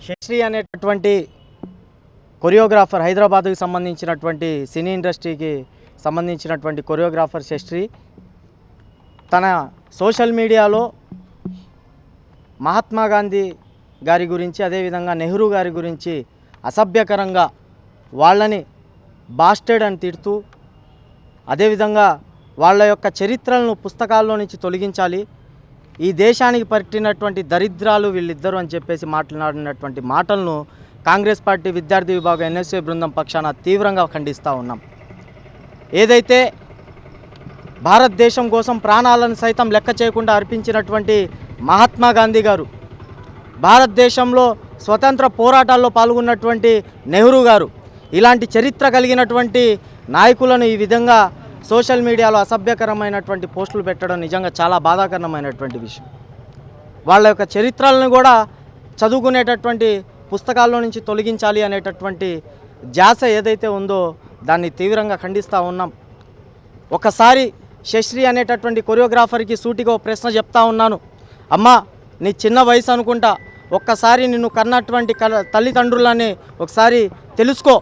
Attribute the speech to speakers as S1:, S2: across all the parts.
S1: శశి అనేటటువంటి కొరియోగ్రాఫర్, హైదరాబాద్కి సంబంధించినటువంటి సినీ ఇండస్ట్రీకి సంబంధించినటువంటి కొరియోగ్రాఫర్ శశి తన సోషల్ మీడియాలో మహాత్మా గాంధీ గారి గురించి, అదేవిధంగా నెహ్రూ గారి గురించి అసభ్యకరంగా వాళ్ళని బాస్టెడ్ అని తిడుతూ, అదేవిధంగా వాళ్ళ యొక్క చరిత్రలను పుస్తకాల్లో నుంచి తొలగించాలి, ఈ దేశానికి పట్టినటువంటి దరిద్రాలు వీళ్ళిద్దరూ అని చెప్పేసి మాట్లాడినటువంటి మాటలను కాంగ్రెస్ పార్టీ విద్యార్థి విభాగం ఎన్ఎస్ఏ బృందం పక్షాన తీవ్రంగా ఖండిస్తూ ఉన్నాం. ఏదైతే భారతదేశం కోసం ప్రాణాలను సైతం లెక్క చేయకుండా అర్పించినటువంటి మహాత్మా గాంధీ గారు, భారతదేశంలో స్వతంత్ర పోరాటాల్లో పాల్గొన్నటువంటి నెహ్రూ గారు, ఇలాంటి చరిత్ర కలిగినటువంటి నాయకులను ఈ విధంగా సోషల్ మీడియాలో అసభ్యకరమైనటువంటి పోస్టులు పెట్టడం నిజంగా చాలా బాధాకరమైనటువంటి విషయం. వాళ్ళ యొక్క చరిత్రలను కూడా చదువుకునేటటువంటి పుస్తకాల్లో నుంచి తొలగించాలి అనేటటువంటి ధ్యాస ఏదైతే ఉందో దాన్ని తీవ్రంగా ఖండిస్తూ ఉన్నాం. ఒకసారి శశి అనేటటువంటి కొరియోగ్రాఫర్కి సూటిగా ప్రశ్న చెప్తా ఉన్నాను. అమ్మా, నీ చిన్న వయసు అనుకుంటా, ఒక్కసారి నిన్ను కన్నటువంటి తల్లిదండ్రులని ఒకసారి తెలుసుకో.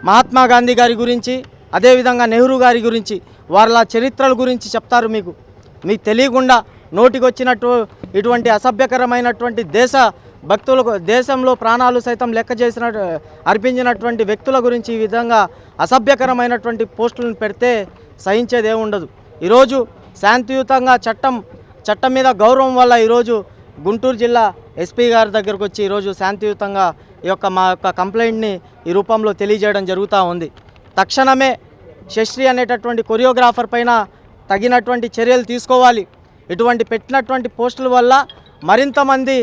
S1: మహాత్మా గాంధీ గారి గురించి, అదేవిధంగా నెహ్రూ గారి గురించి, వాళ్ళ చరిత్రల గురించి చెప్తారు. మీకు తెలియకుండా నోటికి వచ్చినట్టు ఇటువంటి అసభ్యకరమైనటువంటి దేశ భక్తులకు, దేశంలో ప్రాణాలు సైతం లెక్క చేసిన అర్పించినటువంటి వ్యక్తుల గురించి ఈ విధంగా అసభ్యకరమైనటువంటి పోస్టులను పెడితే సహించేదే ఉండదు. ఈరోజు శాంతియుతంగా చట్టం మీద గౌరవం వల్ల ఈరోజు గుంటూరు జిల్లా ఎస్పీ గారి దగ్గరకు వచ్చి ఈరోజు శాంతియుతంగా మా యొక్క కంప్లైంట్ని ఈ రూపంలో తెలియజేయడం జరుగుతూ ఉంది. తక్షణమే శశి అనేటటువంటి కొరియోగ్రాఫర్ పైన తగినటువంటి చర్యలు తీసుకోవాలి. ఇటువంటి పెట్టినటువంటి పోస్టుల వల్ల మరింతమంది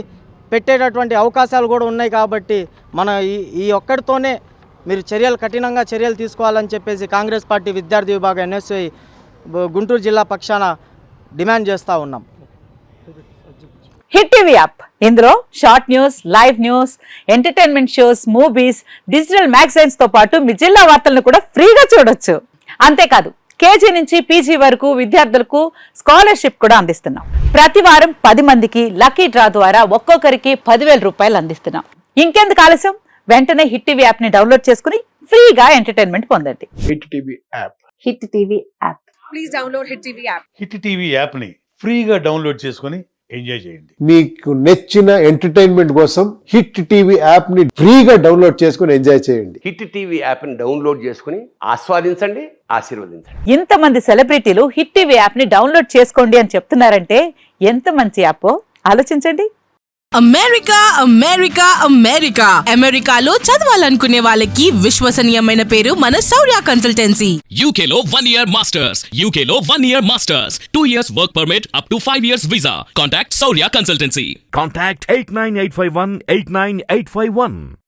S1: పెట్టేటటువంటి అవకాశాలు కూడా ఉన్నాయి. కాబట్టి మన ఈ ఒక్కడితోనే మీరు కఠినంగా చర్యలు తీసుకోవాలని చెప్పేసి కాంగ్రెస్ పార్టీ విద్యార్థి విభాగం ఎన్ఎస్ఐ గుంటూరు జిల్లా పక్షాన డిమాండ్ చేస్తూ ఉన్నాం.
S2: హిట్ టీవీ యాప్, ఇందులో short news, live news, entertainment shows, movies, digital magazines తో పాటు మీ జిల్లా వార్తలను కూడా ఫ్రీగా చూడొచ్చు. అంతేకాదు, కేజీ నుంచి పీజీ వరకు విద్యార్థులకు స్కాలర్షిప్ కూడా అందిస్తున్నాం. ప్రతి వారం 10 మందికి లక్కీ డ్రా ద్వారా ఒక్కొక్కరికి 10,000 రూపాయలు అందిస్తున్నాం. ఇంకెందుకు ఆలస్యం, వెంటనే హిట్ టీవీ యాప్ ని డౌన్లోడ్ చేసుకుని ఫ్రీగా ఎంటర్టైన్మెంట్ పొందండి.
S3: Hit TV app.
S2: Hit TV app.
S4: Please download hit TV app.
S5: Hit TV app ని ఫ్రీగా డౌన్లోడ్ చేసుకుని ఎంజాయ్ చేయండి.
S3: మీకు నచ్చిన ఎంటర్టైన్మెంట్ కోసం హిట్ టీవీ యాప్ ని ఫ్రీగా డౌన్లోడ్ చేసుకుని ఎంజాయ్ చేయండి.
S6: హిట్ టీవీ యాప్ ని డౌన్లోడ్ చేసుకుని ఆస్వాదించండి, ఆశీర్వదించండి.
S2: ఇంతమంది సెలబ్రిటీలు హిట్ టీవీ యాప్ ని డౌన్లోడ్ చేసుకోండి అని చెప్తున్నారంటే ఎంత మంచి యాప్ ఆలోచించండి.
S4: అమెరికా అమెరికాలో చదవాలనుకునే వాళ్ళకి విశ్వసనీయమైన పేరు మన శౌర్య కన్సల్టెన్సీ.
S7: UK లో 1 year masters, 2 years work permit up to 5 years visa. Contact Saurya Consultancy.
S8: Contact 89851 89851.